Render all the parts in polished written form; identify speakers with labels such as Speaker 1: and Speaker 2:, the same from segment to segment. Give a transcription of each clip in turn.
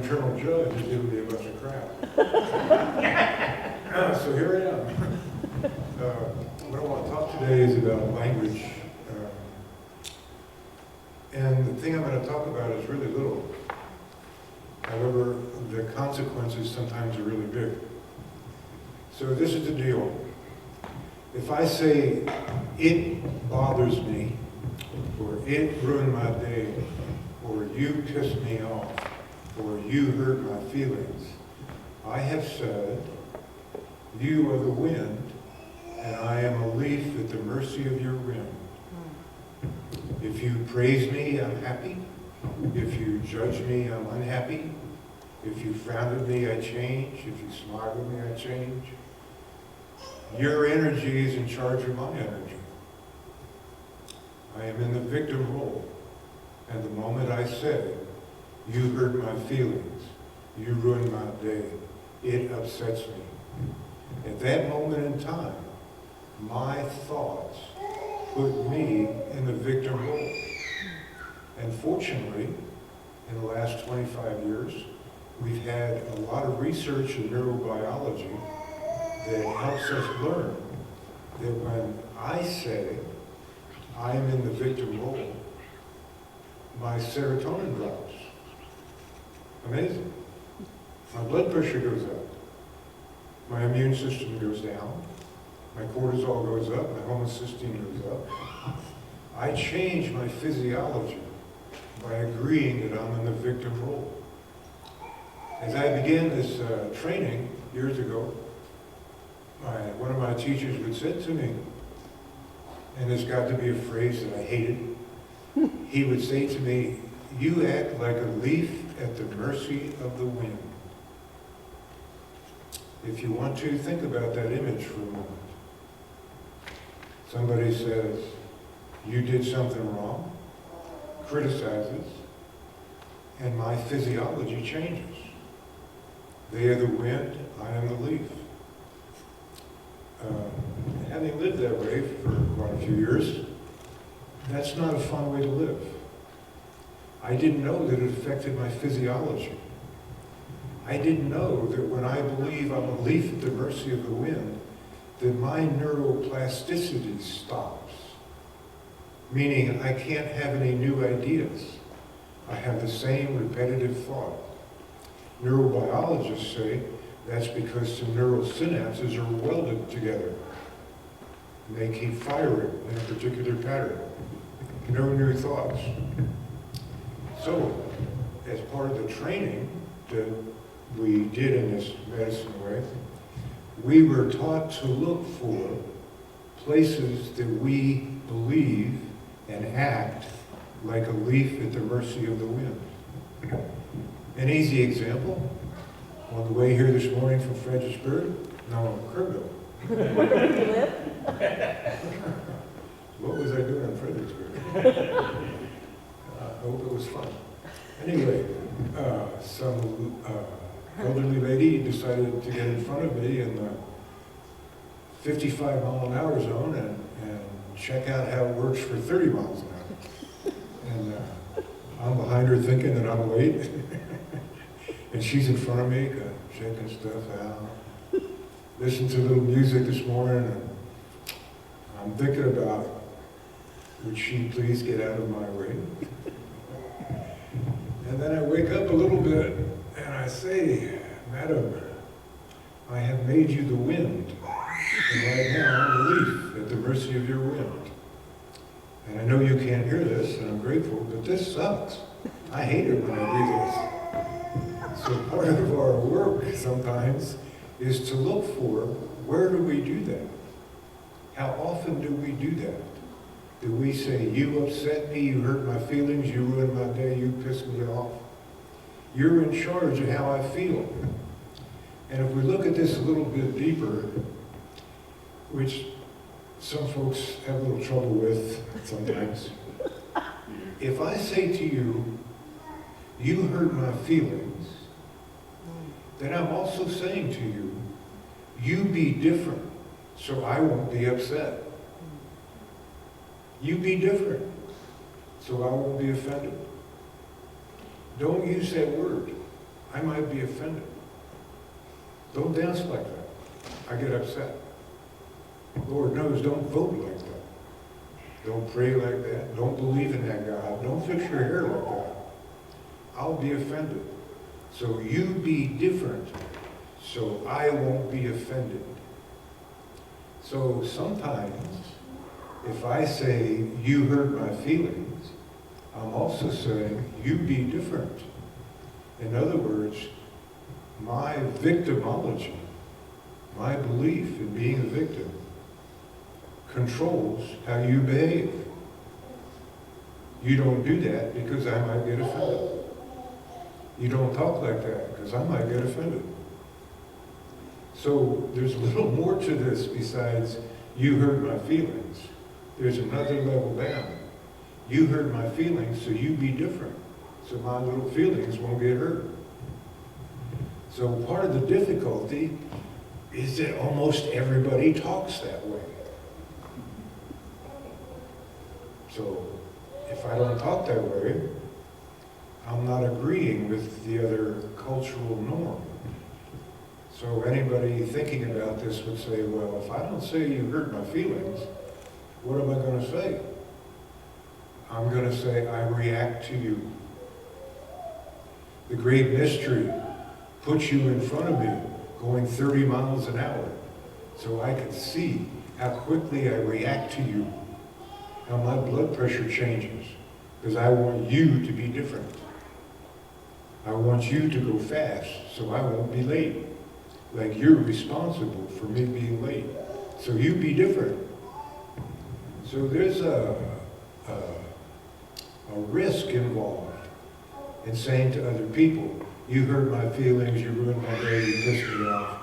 Speaker 1: internal judge is giving me a bunch of crap. So here I am. What I want to talk today is about language. And the thing I'm going to talk about is really little. However, the consequences sometimes are really big. So this is the deal. If I say, it bothers me, or it ruined my day, or you pissed me off, or you hurt my feelings, I have said, you are the wind, and I am a leaf at the mercy of your wind. If you praise me, I'm happy. If you judge me, I'm unhappy. If you frown at me, I change. If you smile at me, I change. Your energy is in charge of my energy. I am in the victim role. And the moment I say, you hurt my feelings, you ruined my day, it upsets me. At that moment in time, my thoughts put me in the victim role. And fortunately, in the last 25 years, we've had a lot of research in neurobiology that helps us learn that when I say I am in the victim role, my serotonin drops. Amazing. My blood pressure goes up. My immune system goes down. My cortisol goes up. My homocysteine goes up. I change my physiology by agreeing that I'm in the victim role. As I began this training years ago, one of my teachers would say to me, and this got to be a phrase that I hated, he would say to me, you act like a leaf at the mercy of the wind. If you want to, think about that image for a moment. Somebody says, you did something wrong, criticizes, and my physiology changes. They are the wind, I am the leaf. Having lived that way for quite a few years, that's not a fun way to live. I didn't know that it affected my physiology. I didn't know that when I believe I'm a leaf at the mercy of the wind, that my neuroplasticity stops. Meaning I can't have any new ideas. I have the same repetitive thought. Neurobiologists say that's because the neural synapses are welded together. And they keep firing in a particular pattern. No new thoughts. So, as part of the training that we did in this medicine way, we were taught to look for places that we believe and act like a leaf at the mercy of the wind. An easy example, on the way here this morning from Fredericksburg, Kerrville.
Speaker 2: Where do you live?
Speaker 1: What was I doing in Fredericksburg? I hope it was fun. Anyway, some elderly lady decided to get in front of me in the 55-mile-an-hour zone and check out how it works for 30 miles an hour. And I'm behind her thinking that I'm late. And she's in front of me, checking stuff out. Listened to a little music this morning, and I'm thinking about, would she please get out of my way? And then I wake up a little bit, and I say, Madam, I have made you the wind, and right now I'm the leaf at the mercy of your wind. And I know you can't hear this, and I'm grateful, but this sucks. I hate it when I do this. So part of our work sometimes is to look for, where do we do that? How often do we do that? Do we say, you upset me, you hurt my feelings, you ruined my day, you pissed me off? You're in charge of how I feel. And if we look at this a little bit deeper, which some folks have a little trouble with sometimes, if I say to you, you hurt my feelings, then I'm also saying to you, you be different so I won't be upset. You be different so I won't be offended. Don't use that word. I might be offended. Don't dance like that. I get upset. Lord knows, don't vote like that. Don't pray like that. Don't believe in that God. Don't fix your hair like that. I'll be offended. So you be different, so I won't be offended. So sometimes, if I say, you hurt my feelings, I'm also saying, you be different. In other words, my victimology, my belief in being a victim, controls how you behave. You don't do that because I might get offended. You don't talk like that because I might get offended. So there's a little more to this besides you hurt my feelings. There's another level down. You hurt my feelings, so you be different. So my little feelings won't get hurt. So part of the difficulty is that almost everybody talks that way. So if I don't talk that way, I'm not agreeing with the other cultural norm. So anybody thinking about this would say, well, if I don't say you hurt my feelings, what am I going to say? I'm going to say I react to you. The great mystery puts you in front of me going 30 miles an hour so I can see how quickly I react to you, how my blood pressure changes, because I want you to be different. I want you to go fast so I won't be late. Like you're responsible for me being late. So you be different. So there's a risk involved in saying to other people, you hurt my feelings, you ruined my day, you pissed me off.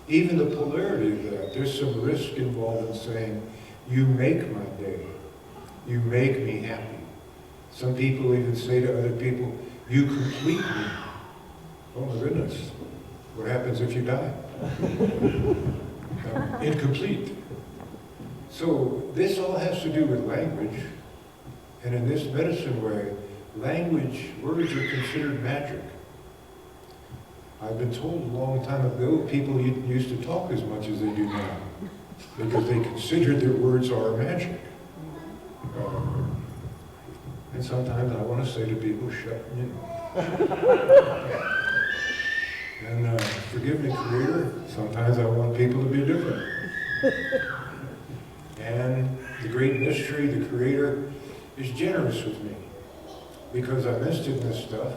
Speaker 1: Even the polarity of that, there's some risk involved in saying, you make my day, you make me happy. Some people even say to other people, you complete me. Oh my goodness, what happens if you die? Incomplete. So this all has to do with language, and in this medicine way, language, words are considered magic. I've been told a long time ago people used to talk as much as they do now because they considered their words are magic. And sometimes I want to say to people, shut, you know. And forgive me, Creator, sometimes I want people to be different. And the great mystery, the Creator, is generous with me because I'm interested in this stuff.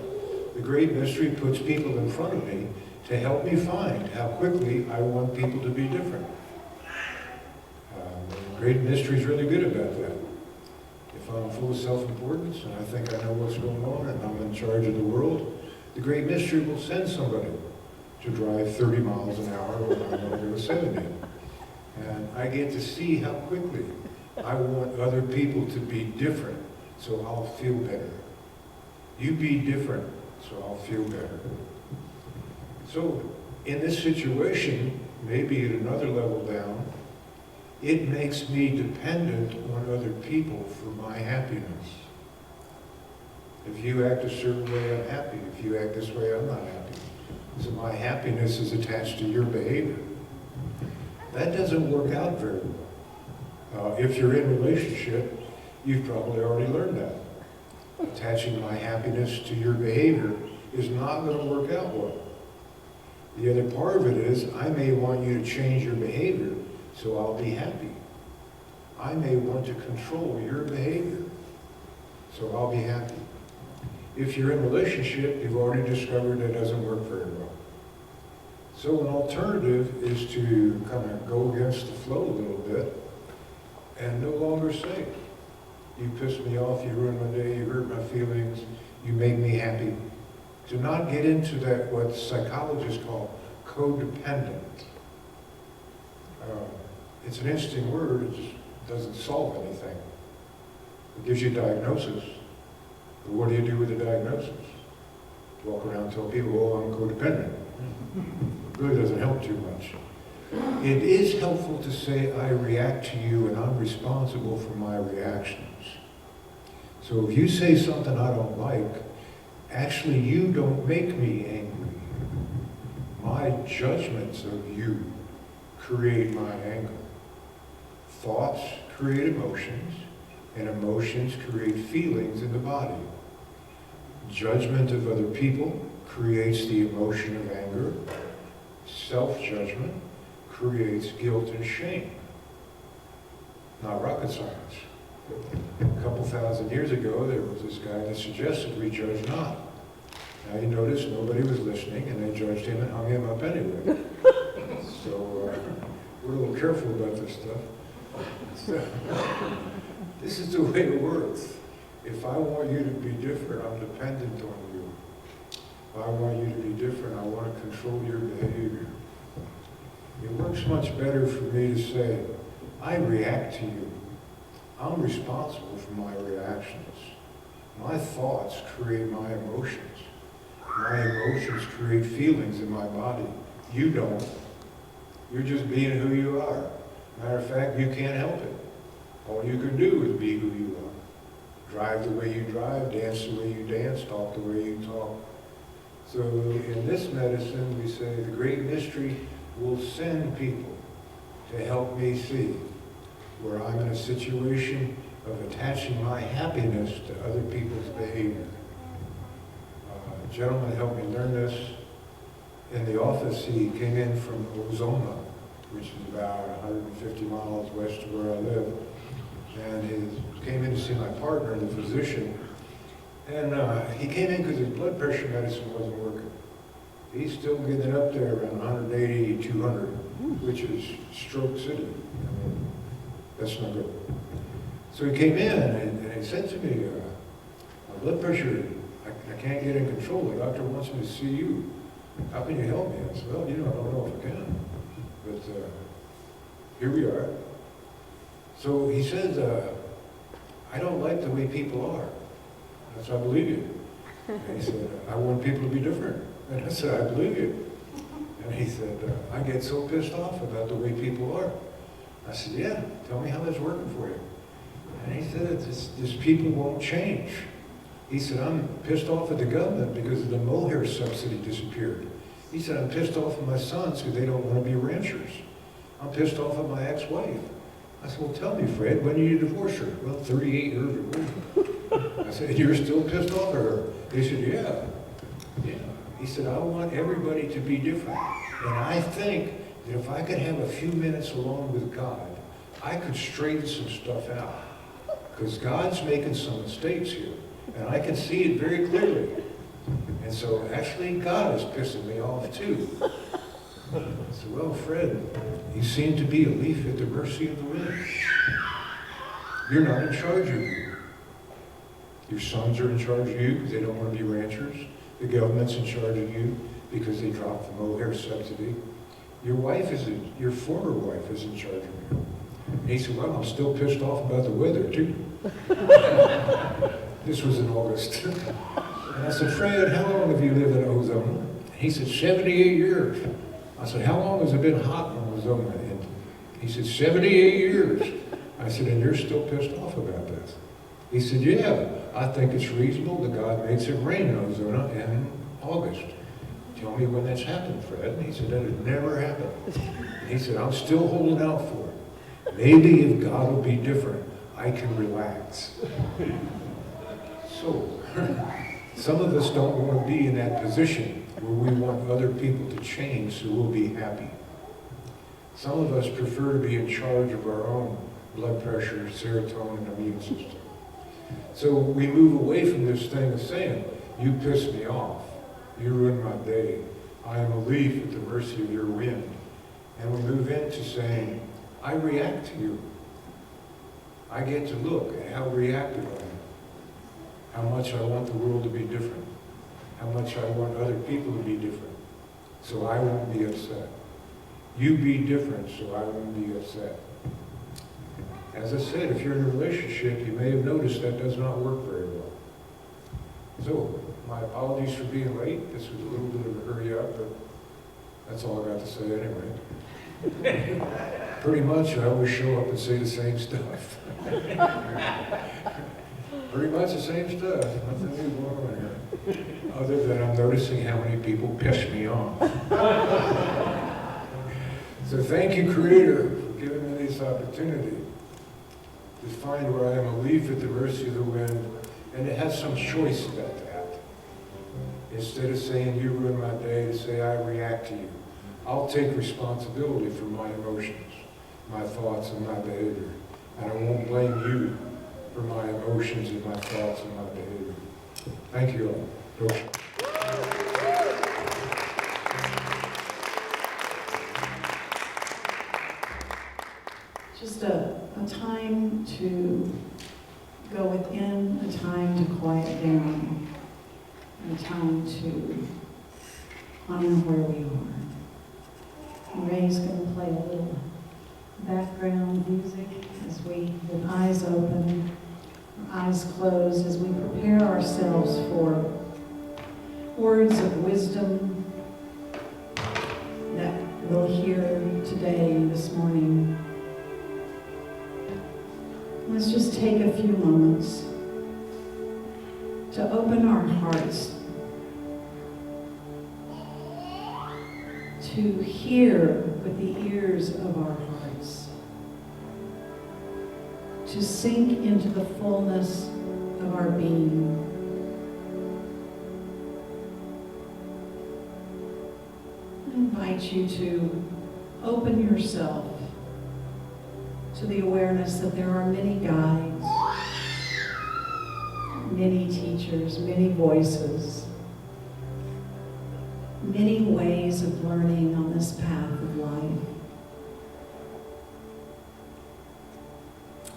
Speaker 1: The great mystery puts people in front of me to help me find how quickly I want people to be different. The great mystery is really good about that. If I'm full of self-importance and I think I know what's going on and I'm in charge of the world, the great mystery will send somebody to drive 30 miles an hour when I'm going to go 70. And I get to see how quickly I want other people to be different, so I'll feel better. You be different, so I'll feel better. So in this situation, maybe at another level down, it makes me dependent on other people for my happiness. If you act a certain way, I'm happy. If you act this way, I'm not happy. So my happiness is attached to your behavior. That doesn't work out very well. If you're in a relationship, you've probably already learned that. Attaching my happiness to your behavior is not going to work out well. The other part of it is, I may want you to change your behavior so I'll be happy. I may want to control your behavior so I'll be happy. If you're in a relationship, you've already discovered that doesn't work very well. So an alternative is to kind of go against the flow a little bit and no longer say, you pissed me off, you ruined my day, you hurt my feelings, you make me happy. To not get into that, what psychologists call codependent. It's an interesting word, it just doesn't solve anything. It gives you a diagnosis, but what do you do with the diagnosis? Walk around and tell people, oh, I'm codependent. It really doesn't help too much. It is helpful to say, I react to you and I'm responsible for my reactions. So if you say something I don't like, actually you don't make me angry. My judgments of you create my anger. Thoughts create emotions, and emotions create feelings in the body. Judgment of other people creates the emotion of anger. Self-judgment creates guilt and shame. Not rocket science. A couple thousand years ago, there was this guy that suggested we judge not. Now you notice nobody was listening, and they judged him and hung him up anyway. So we're a little careful about this stuff. So, this is the way it works. If I want you to be different, I'm dependent on you. If I want you to be different, I want to control your behavior. It works much better for me to say, I react to you. I'm responsible for my reactions. My thoughts create my emotions. My emotions create feelings in my body. You don't. You're just being who you are. Matter of fact, you can't help it. All you can do is be who you are. Drive the way you drive, dance the way you dance, talk the way you talk. So in this medicine, we say the great mystery will send people to help me see where I'm in a situation of attaching my happiness to other people's behavior. A gentleman helped me learn this. In the office, he came in from Ozona, which is about 150 miles west of where I live. And he came in to see my partner, the physician. And he came in because his blood pressure medicine wasn't working. He's still getting up there around 180, 200, which is stroke city. I mean, that's not good. So he came in and he said to me, my blood pressure, I can't get in control. The doctor wants me to see you. How can you help me? I said, well, I don't know if I can. But here we are. So he said, I don't like the way people are. I said, I believe you. And he said, I want people to be different. And I said, I believe you. And he said, I get so pissed off about the way people are. I said, yeah, tell me how that's working for you. And he said, this people won't change. He said, I'm pissed off at the government because the mohair subsidy disappeared. He said, I'm pissed off at my sons because they don't want to be ranchers. I'm pissed off at my ex-wife. I said, well, tell me, Fred, when did you divorce her? Well, 38 years ago. I said, you're still pissed off at her? He said, yeah. He said, I want everybody to be different. And I think that if I could have a few minutes alone with God, I could straighten some stuff out. Because God's making some mistakes here. And I can see it very clearly. And so actually God is pissing me off too. I said, well, Fred, you seem to be a leaf at the mercy of the wind. You're not in charge of you. Your sons are in charge of you because they don't want to be ranchers. The government's in charge of you because they dropped the mohair subsidy. Your former wife is in charge of you. And he said, well, I'm still pissed off about the weather too. This was in August. And I said, Fred, how long have you lived in Ozona? He said, 78 years. I said, how long has it been hot in Ozona? And he said, 78 years. I said, and you're still pissed off about this? He said, yeah, I think it's reasonable that God makes it rain in Ozona in August. Tell me when that's happened, Fred. And he said, that has never happened. And he said, I'm still holding out for it. Maybe if God will be different, I can relax. So, some of us don't want to be in that position where we want other people to change so we'll be happy. Some of us prefer to be in charge of our own blood pressure, serotonin, immune system. So we move away from this thing of saying, you piss me off, you ruin my day, I am a leaf at the mercy of your wind. And we move into saying, I react to you. I get to look at how reactive I am. How much I want the world to be different. How much I want other people to be different. So I won't be upset. You be different so I won't be upset. As I said, if you're in a relationship, you may have noticed that does not work very well. So, my apologies for being late. This was a little bit of a hurry up, but that's all I got to say anyway. Pretty much, I always show up and say the same stuff. Pretty much the same stuff. Nothing new going on here. other than I'm noticing how many people piss me off. So thank you, Creator, for giving me this opportunity to find where I am a leaf at the mercy of the wind, and to have some choice about that. Instead of saying, you ruin my day, to say, I react to you. I'll take responsibility for my emotions, my thoughts, and my behavior. And I won't blame you for my emotions and my thoughts and my behavior. Thank you all. Doshi.
Speaker 2: Just a time to go within, a time to quiet down, a time to honor where we are. And Ray's going to play a little background music as we, with eyes open, eyes closed, as we prepare ourselves for words of wisdom that we'll hear today, this morning. Let's just take a few moments to open our hearts to hear with the ears of our hearts, to sink into the fullness of our being. I invite you to open yourself to the awareness that there are many guides, many teachers, many voices, many ways of learning on this path of life.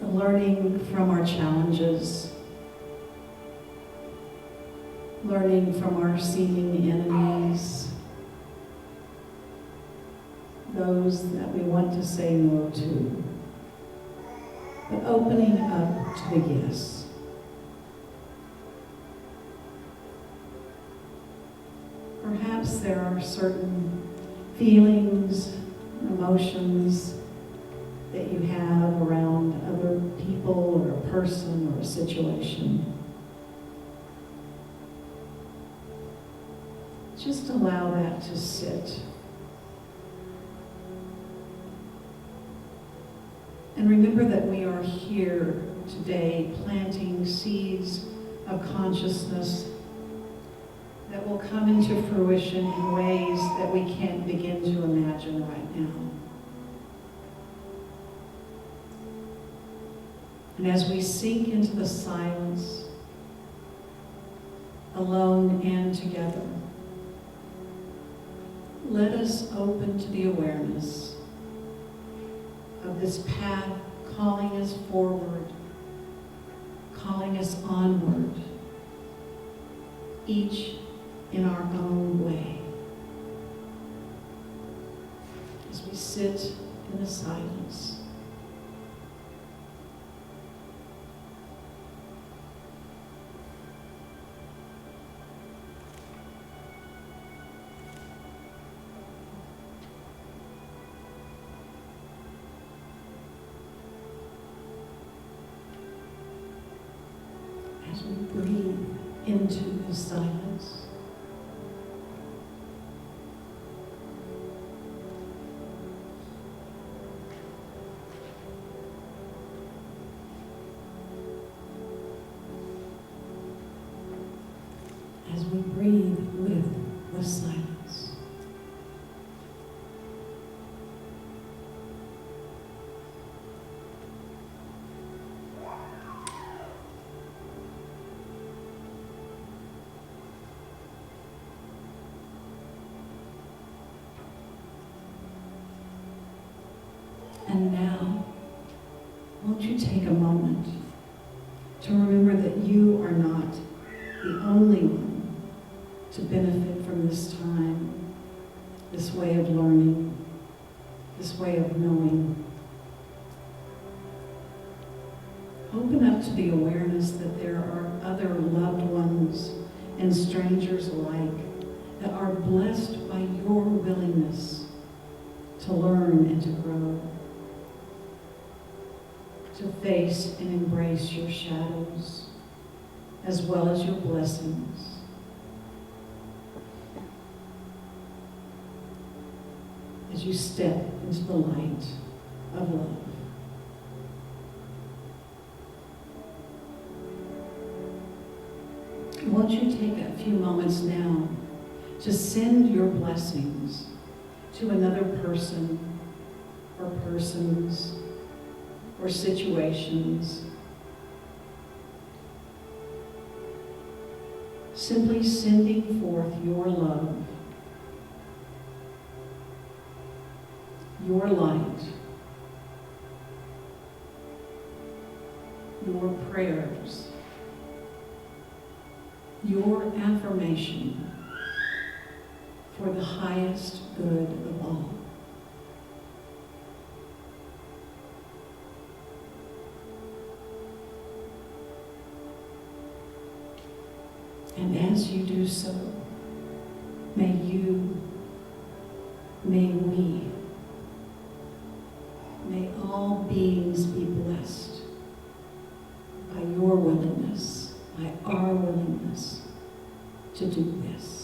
Speaker 2: Of learning from our challenges, learning from our seeming enemies, those that we want to say no to, but opening up to the yes. Perhaps there are certain feelings, emotions that you have around other people or a person or a situation. Just allow that to sit. And remember that we are here today planting seeds of consciousness that will come into fruition in ways that we can't begin to imagine right now. And as we sink into the silence, alone and together, let us open to the awareness of this path calling us forward, calling us onward, each in our own way. As we sit in the silence, as we breathe into the silence, as we breathe with the silence. And now, won't you take a moment to remember that you are not the only one to benefit from this time, this way of learning, this way of knowing. Open up to the awareness that there are other loved ones and strangers alike that are blessed by your willingness to learn and to grow, to face and embrace your shadows as well as your blessings. as you step into the light of love. I want you to take a few moments now to send your blessings to another person or persons or situations. Simply sending forth your love, your light, your prayers, your affirmation for the highest good of all. And as you do so, may you, may we, may all beings be blessed by your willingness, by our willingness to do this.